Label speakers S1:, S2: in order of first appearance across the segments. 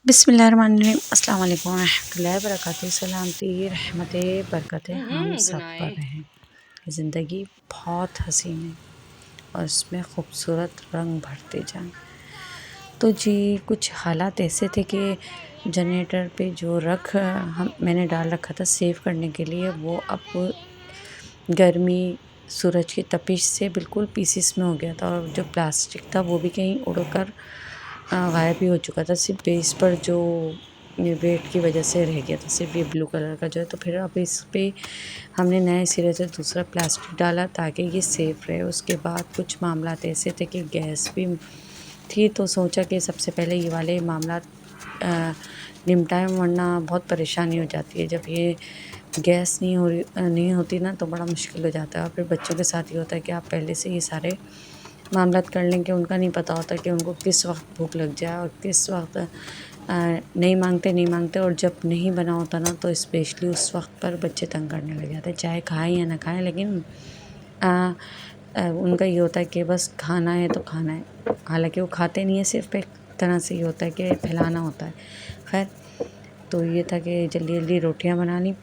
S1: बिस्मिल्लाहिर्रहमानिर्रहीम अस्सलाम वालेकुम रहमतुल्लाहि व बरकातुहू। सलामती रहमतें बरकतें हम सब पर रहें। ज़िंदगी बहुत हसीन है और उसमें ख़ूबसूरत रंग भरते जाएं। तो जी कुछ हालात ऐसे थे कि जनरेटर पे जो मैंने डाल रखा था सेव करने के लिए, वो अब गर्मी सूरज की तपिश से बिल्कुल पीसेस में हो गया था और जो प्लास्टिक था वो भी कहीं उड़कर गायब ही हो चुका था। सिर्फ बेस पर जो वेट की वजह से रह गया था, सिर्फ ये ब्लू कलर का जो है। तो फिर अब इस पे हमने नए सिरे से दूसरा प्लास्टिक डाला ताकि ये सेफ़ रहे। उसके बाद कुछ मामलात ऐसे थे कि गैस भी थी, तो सोचा कि सबसे पहले ये वाले मामलात निपटाएँ, वरना बहुत परेशानी हो जाती है। जब ये गैस नहीं होती ना तो बड़ा मुश्किल हो जाता है। और फिर बच्चों के साथ ये होता है कि आप पहले से ये सारे मामलात कर लें कि उनका नहीं पता होता कि उनको किस वक़्त भूख लग जाए और किस वक़्त नहीं माँगते और जब नहीं बना होता ना तो स्पेशली उस वक़्त पर बच्चे तंग करने लग जाते हैं, चाहे खाएँ या ना खाएँ। लेकिन उनका ये होता है कि बस खाना है तो खाना है। हालाँकि वो खाते नहीं हैं, सिर्फ़ एक तरह से ये होता है कि फैलाना होता है। ख़ैर, तो ये था कि जल्दी-जल्दी रोटियाँ बना लीं।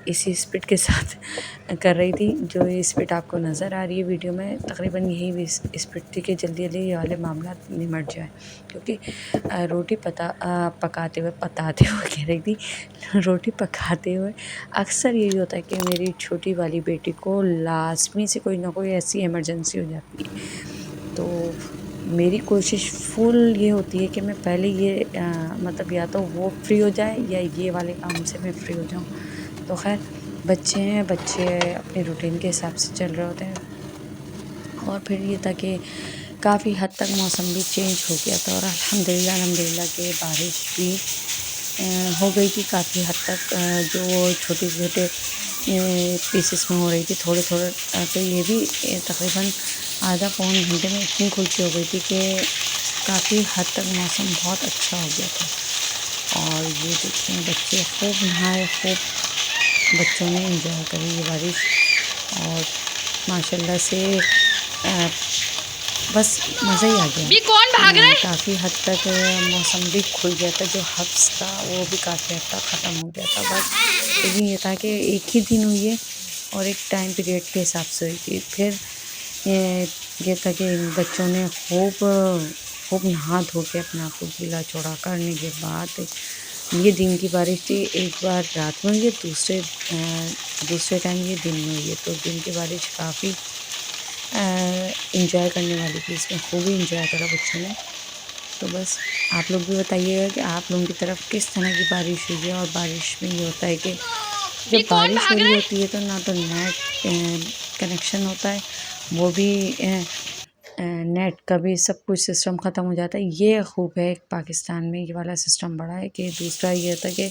S1: इसी स्पीड के साथ कर रही थी। जो ये स्पीड आपको नज़र आ रही है वीडियो में, तकरीबन यही स्पीड थी कि जल्दी-जल्दी ये वाले मामला निमट जाए। क्योंकि रोटी पकाते हुए कह रही थी, रोटी पकाते हुए अक्सर यही होता है कि मेरी छोटी वाली बेटी को लाज़मी से कोई ना कोई ऐसी इमरजेंसी हो जाती है। तो मेरी कोशिश फुल ये होती है कि मैं पहले ये मतलब या तो वो फ्री हो जाए या ये वाले काम से मैं फ्री हो जाऊँ। तो ख़ैर, बच्चे अपने रूटीन के हिसाब से चल रहे होते हैं। और फिर ये था कि काफ़ी हद तक मौसम भी चेंज हो गया था और अल्हम्दुलिल्लाह कि बारिश भी हो गई थी काफ़ी हद तक। जो छोटे-छोटे पीसेस में हो रही थी थोड़े-थोड़े, तो ये भी तकरीबन आधा पौन घंटे में इतनी खुल्की हो गई थी कि काफ़ी हद तक मौसम बहुत अच्छा हो गया था। और ये देखें, बच्चे खूब नहाए, खूब बच्चों ने एंजॉय करी ये बारिश। और माशाल्लाह से बस मज़ा ही आ गया।
S2: भी कौन भाग रहा है?
S1: काफ़ी हद तक मौसम भी खुल गया था, जो हब्स था वो भी काफ़ी हद तक ख़त्म हो गया था। बस लेकिन ये था कि एक ही दिन हुई है और एक टाइम पीरियड के हिसाब से हुई थी। फिर ये था कि बच्चों ने खूब नहा धो के अपने आप को गीला चौड़ा करने के बाद, ये दिन की बारिश थी। एक बार रात में हुई है, दूसरे टाइम ये दिन में हुई है। तो दिन की बारिश काफ़ी एंजॉय करने वाली थी, इसमें खूब ही एंजॉय करा बच्चों ने। तो बस आप लोग भी बताइएगा कि आप लोगों की तरफ किस तरह की बारिश हुई है। और बारिश में ये होता है कि
S2: भी
S1: जब
S2: कौन
S1: बारिश हो
S2: भाग
S1: रही
S2: रहा है?
S1: होती है तो ना तो नेट कनेक्शन होता है, वो भी नेट का भी सब कुछ सिस्टम ख़त्म हो जाता है। ये खूब है पाकिस्तान में, ये वाला सिस्टम बड़ा है। कि दूसरा ये था कि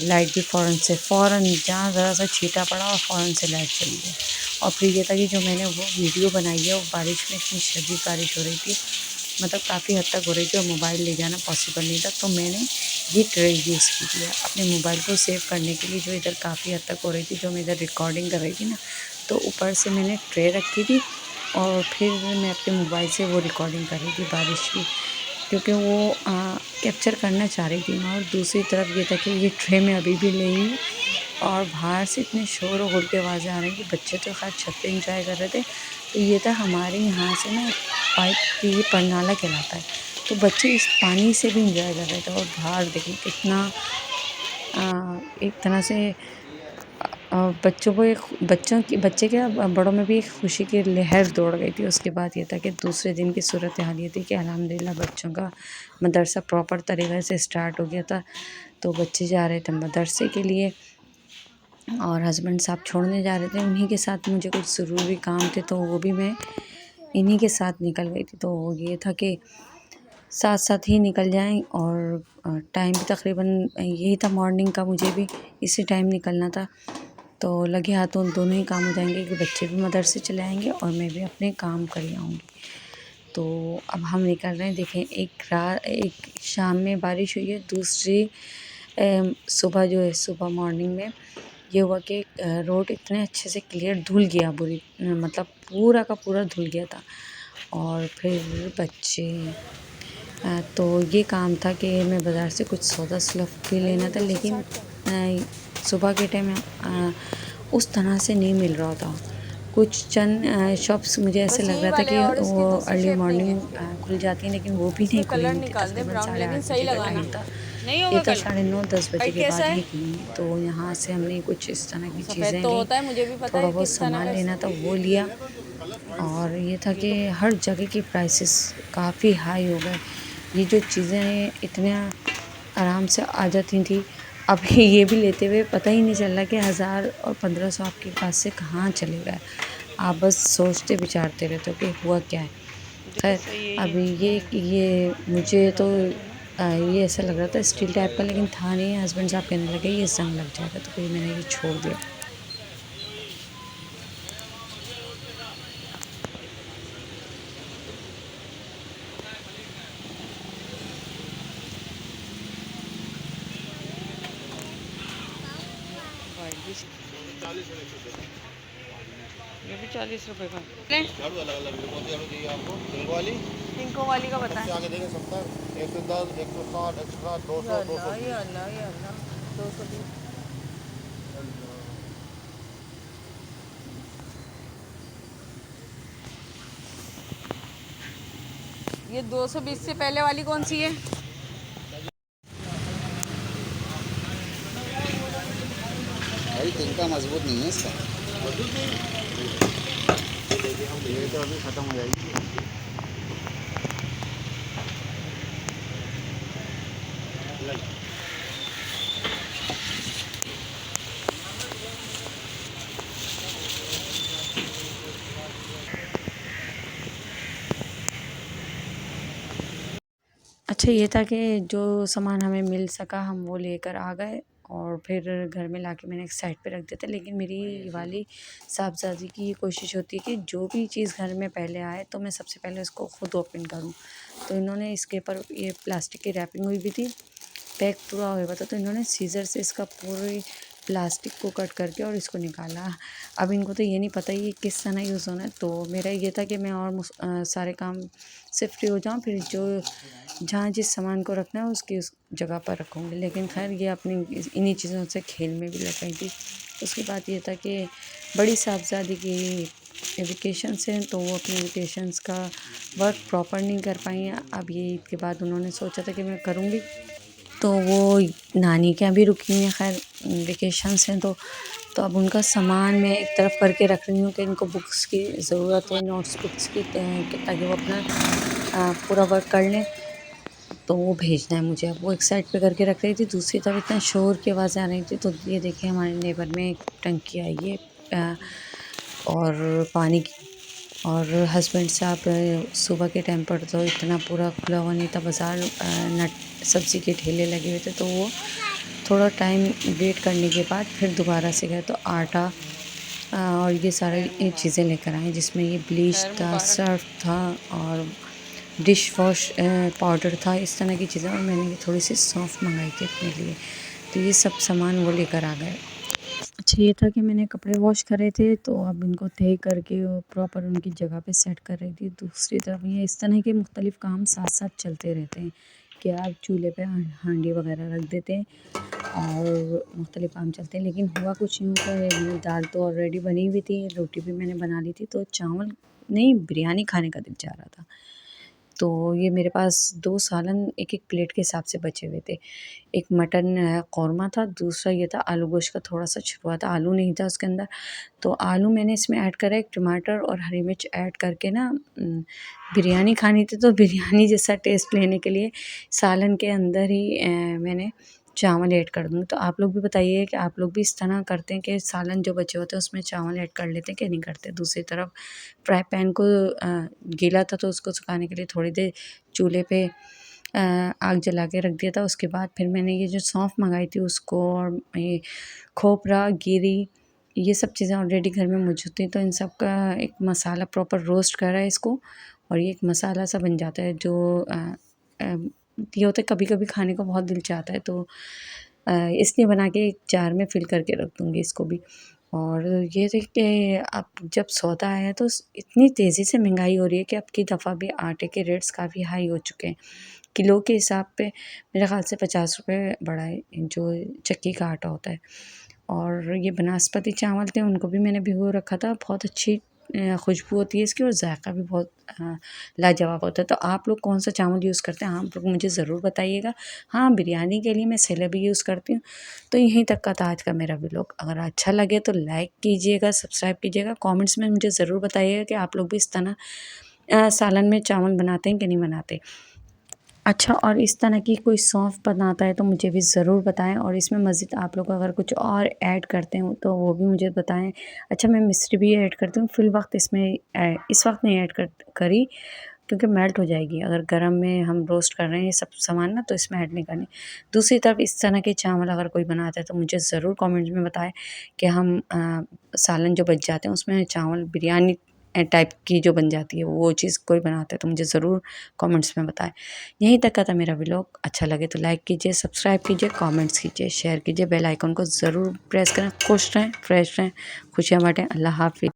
S1: लाइट भी फ़ौरन जहाँ ज़रा सा छींटा पड़ा और फ़ौरन से लाइट चली गई। और फिर ये था कि जो मैंने वो वीडियो बनाई है वो बारिश में इतनी शदीद बारिश हो रही थी, मतलब काफ़ी हद तक हो रही थी और मोबाइल ले जाना पॉसिबल नहीं था। तो मैंने ये ट्रे यूज़ की थी अपने मोबाइल को सेव करने के लिए, जो इधर काफ़ी हद तक हो रही थी, जो मैं इधर रिकॉर्डिंग कर रही थी ना, तो ऊपर से मैंने ट्रे रखी थी और फिर मैं अपने मोबाइल से वो रिकॉर्डिंग कर रही थी बारिश की, क्योंकि वो कैप्चर करना चाह रही थी मैं। और दूसरी तरफ ये था कि ये ट्रे मैं अभी भी ले ही हूँ और बाहर से इतने शोर और गुल की आवाज़ें आ रही कि बच्चे तो खैर छत पे इंजॉय कर रहे थे। तो ये था हमारे यहाँ से ना पाइप, ये परनाला कहलाता है, तो बच्चे इस पानी से भी इंजॉय कर रहे थे। और बाहर देखिए कितना एक तरह से बच्चों को एक बच्चे क्या बड़ों में भी एक खुशी की लहर दौड़ गई थी। उसके बाद ये था कि दूसरे दिन की सूरत हाल ये थी कि अल्हम्दुलिल्लाह बच्चों का मदरसा प्रॉपर तरीक़े से स्टार्ट हो गया था। तो बच्चे जा रहे थे मदरसे के लिए और हस्बैंड साहब छोड़ने जा रहे थे। उन्हीं के साथ मुझे कुछ ज़रूरी काम थे, तो वो भी मैं इन्हीं के साथ निकल गई थी। तो ये था कि साथ-साथ ही निकल जाएँ। और टाइम भी तकरीबन यही था मॉर्निंग का, मुझे भी इसी टाइम निकलना था। तो लगे हाथों दोनों ही काम हो जाएंगे कि बच्चे भी मदरसे चले आएँगे और मैं भी अपने काम कर आऊँगी। तो अब हम निकल रहे हैं। देखें, एक शाम में बारिश हुई है, दूसरी सुबह जो है, सुबह मॉर्निंग में ये हुआ कि रोड इतने अच्छे से क्लियर धुल गया, मतलब पूरा का पूरा धुल गया था। और फिर बच्चे तो ये काम था कि मैं बाज़ार से कुछ सौदा स्लफ़ भी लेना था, लेकिन सुबह के टाइम उस तरह से नहीं मिल रहा था। कुछ चंद शॉप्स मुझे ऐसे
S2: बस
S1: लग
S2: यही
S1: रहा था
S2: वाले
S1: कि
S2: हैं और इसकी
S1: वो
S2: दूसरी
S1: अर्ली
S2: शेप नहीं
S1: मॉर्निंग
S2: है।
S1: खुल जाती हैं, लेकिन वो भी नहीं
S2: इसमें
S1: खुली
S2: कलर
S1: हुई थी।
S2: निकाल दे
S1: तकरीबन
S2: ब्राउन,
S1: साढ़े
S2: लेकिन
S1: 8
S2: सही
S1: बजे का
S2: लगाना,
S1: टाइम था।
S2: नहीं
S1: ये
S2: होगा
S1: तो
S2: कलर।
S1: 9:30 बजे
S2: भाई
S1: के
S2: कैसा
S1: बाद
S2: है?
S1: ही की। तो यहाँ से हमने कुछ इस तरह की
S2: सफ़ेद
S1: चीज़ें
S2: तो
S1: ली,
S2: होता है, मुझे भी पता
S1: थोड़ा
S2: है
S1: बहुत
S2: किस तरह
S1: सामान
S2: का।
S1: लेना था वो लिया। और ये था कि हर जगह की प्राइसेस काफ़ी हाई हो गए। ये जो चीज़ें इतने आराम से आ जाती थी, अब ये भी लेते हुए पता ही नहीं चल रहा कि 1000 और 1500 आपके पास से कहाँ चले गए। आप बस सोचते विचारते रहते हो कि हुआ क्या है।
S2: देखो
S1: खैर,
S2: सही यही
S1: अब
S2: है।
S1: ये मुझे तो ये ऐसा लग रहा था स्टील टाइप का, लेकिन था नहीं। हस्बैंड साहब कहने लगे ये ज़ंग लग जाएगा, तो फिर मैंने ये छोड़ दिया।
S2: ये भी 40 रुपए का झाड़ू अलग अलग कौन सी झाड़ू चाहिए आपको? पिंको वाली का बताएं। सबसे आगे देंगे 70, 110, 160, 160, 200, 220। ये अल्लाह, ये अल्लाह, 220। ये 220 से पहले वाली कौन सी है?
S3: भाई तिनका मजबूत नहीं है इसका। ये तो अभी ख़त्म हो जाएगी।
S1: अच्छा, ये था कि जो सामान हमें मिल सका हम वो लेकर आ गए, और फिर घर में लाके मैंने एक साइड पे रख दिया था। लेकिन मेरी वाली साहबज़ादी की ये कोशिश होती है कि जो भी चीज़ घर में पहले आए तो मैं सबसे पहले उसको खुद ओपन करूँ। तो इन्होंने इसके ऊपर ये प्लास्टिक की रैपिंग हुई भी थी, पैक पूरा हुआ हुआ था, तो इन्होंने सीज़र से इसका पूरी प्लास्टिक को कट करके और इसको निकाला। अब इनको तो ये नहीं पता ये किस तरह यूज़ होना है। तो मेरा ये था कि मैं और सारे काम से फ्री हो जाऊँ, फिर जो जहाँ जिस सामान को रखना है उसकी उस जगह पर रखूँगी। लेकिन खैर ये अपनी इन्हीं चीज़ों से खेल में भी लग गई थी। उसके बाद ये था कि बड़ी साहबज़ादी की वेकेशंस हैं, तो वो अपने वेकेशंस का वर्क प्रॉपर नहीं कर पाई हैं। अब ये ईद के बाद उन्होंने सोचा था कि मैं करूँगी, तो वो नानी के यहाँ भी रुकी हुई हैं। खैर वेकेशंस हैं तो अब उनका सामान मैं एक तरफ करके रख रही हूँ कि इनको बुक्स की ज़रूरत है, नोट्स बुक्स की, ताकि वो अपना पूरा वर्क कर लें। तो वो भेजना है मुझे। अब वो एक साइड पे करके रख रही थी, दूसरी तरफ इतना शोर की आवाज़ें आ रही थी। तो ये देखिए हमारे नेबर में एक टंकी आई है और पानी की। और हस्बैंड साहब सुबह के टाइम पर तो इतना पूरा खुला हुआ नहीं था बाज़ार, नट सब्ज़ी के ठेले लगे हुए थे, तो वो थोड़ा टाइम वेट करने के बाद फिर दोबारा से गए, तो आटा और ये सारी ये चीज़ें लेकर आए, जिसमें ये ब्लीच
S2: खैर
S1: था,
S2: मुबारक।
S1: सर्फ़ था और डिश वॉश पाउडर था, इस तरह की चीज़ें। और मैंने ये थोड़ी-सी सौंफ मँगाई थी अपने लिए, तो ये सब सामान वो लेकर आ गए। अच्छा, ये था कि मैंने कपड़े वॉश करे थे, तो अब इनको तह करके प्रॉपर उनकी जगह पे सेट कर रही थी। दूसरी तरफ ये इस तरह के मुख्तलिफ़ काम साथ-साथ चलते रहते हैं कि आप चूल्हे पे हांडी वग़ैरह रख देते हैं और मुख्तलिफ़ काम चलते हैं। लेकिन हुआ कुछ यूँ कि मैंने दाल तो ऑलरेडी बनी हुई थी, रोटी भी मैंने बना ली थी, तो चावल नहीं, बिरयानी खाने का दिल चाह रहा था। तो ये मेरे पास 2 सालन एक-एक प्लेट के हिसाब से बचे हुए थे। एक मटन कौरमा था, दूसरा ये था आलू गोश्त का थोड़ा-सा छिलका था, आलू नहीं था उसके अंदर। तो आलू मैंने इसमें ऐड करा, एक टमाटर और हरी मिर्च ऐड करके ना बिरयानी खानी थी, तो बिरयानी जैसा टेस्ट लेने के लिए सालन के अंदर ही मैंने चावल ऐड कर दूँगी। तो आप लोग भी बताइए कि आप लोग भी इस तरह करते हैं कि सालन जो बचे होते हैं उसमें चावल ऐड कर लेते हैं कि नहीं करते? दूसरी तरफ फ्राई पैन को गीला था, तो उसको सुखाने के लिए थोड़ी देर चूल्हे पे आग जला के रख दिया था। उसके बाद फिर मैंने ये जो सौंफ मंगाई थी उसको, और ये खोपरा, गिरी, ये सब चीज़ें ऑलरेडी घर में मौजूद थी, तो इन सब का एक मसाला प्रॉपर रोस्ट करा है इसको, और ये एक मसाला सा बन जाता है जो अ, ये होता है कभी-कभी खाने को बहुत दिल चाहता है, तो इसलिए बना के एक जार में फ़िल करके रख दूँगी इसको भी। और ये थी कि अब जब सौदा आया तो इतनी तेज़ी से महंगाई हो रही है कि अब की दफ़ा भी आटे के रेट्स काफ़ी हाई हो चुके हैं। किलो के हिसाब पे मेरे ख़्याल से 50 रुपये बढ़ा है जो चक्की का आटा होता है। और ये बनास्पति चावल थे, उनको भी मैंने भिगो रखा था। बहुत अच्छी खुशबू होती है इसकी और जायका भी बहुत लाजवाब होता है। तो आप लोग कौन सा चावल यूज़ करते हैं आप लोग मुझे ज़रूर बताइएगा। हाँ, बिरयानी के लिए मैं सेला भी यूज़ करती हूँ। तो यहीं तक का था आज का मेरा व्लॉग। अगर अच्छा लगे तो लाइक कीजिएगा, सब्सक्राइब कीजिएगा, कमेंट्स में मुझे ज़रूर बताइएगा कि आप लोग भी इस तरह सालन में चावल बनाते हैं कि नहीं बनाते। अच्छा, और इस तरह की कोई सौंफ बनाता है तो मुझे भी ज़रूर बताएं, और इसमें मज़ीद आप लोग अगर कुछ और ऐड करते हो तो वो भी मुझे बताएं। अच्छा, मैं मिश्री भी ऐड करती हूँ फिल वक्त, इसमें इस वक्त नहीं ऐड करी क्योंकि मेल्ट हो जाएगी। अगर गरम में हम रोस्ट कर रहे हैं ये सब सामान ना, तो इसमें ऐड नहीं करनी। दूसरी तरफ इस तरह के चावल अगर कोई बनाता है तो मुझे ज़रूर कमेंट्स में बताएं कि हम सालन जो बच जाते हैं उसमें चावल बिरयानी टाइप की जो बन जाती है वो चीज़ कोई बनाता है तो मुझे ज़रूर कमेंट्स में बताएं। यहीं तक का था मेरा व्लॉग। अच्छा लगे तो लाइक कीजिए, सब्सक्राइब कीजिए, कमेंट्स कीजिए, शेयर कीजिए, बेल आइकन को ज़रूर प्रेस करें। खुश रहें, फ्रेश रहें, खुशियाँ बाँटें। अल्लाह हाफ़िज़।